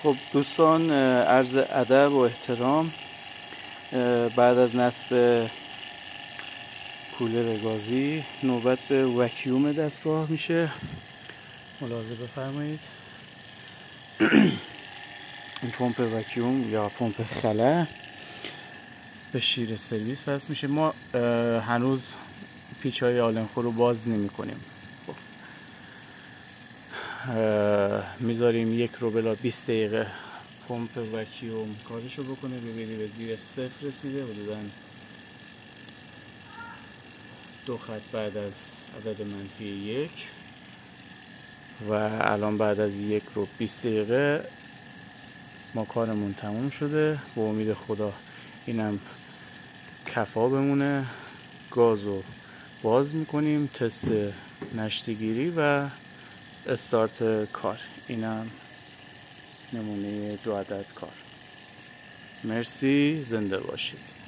خب دوستان، عرض ادب و احترام. بعد از نصب کولر گازی نوبت به وکیوم دستگاه میشه. ملاحظه بفرمایید. این پمپ وکیوم یا پمپ خلا به شیر سرویس وصل میشه. ما هنوز پیچ‌های آلنخو رو باز نمی کنیم. میذاریم 1 رو بلا 20 دقیقه پمپ وکیوم کارشو بکنه. ببینید به زیر 0 رسیده، حدوداً 2 خط بعد از عدد -1 و الان بعد از 1 رو 20 دقیقه ما کارمون تموم شده. به امید خدا اینم کفا بمونه. گازو باز میکنیم، تست نشتگیری و استارت کار. اینم نمونه 2 عدد کار. مرسی، زنده باشید.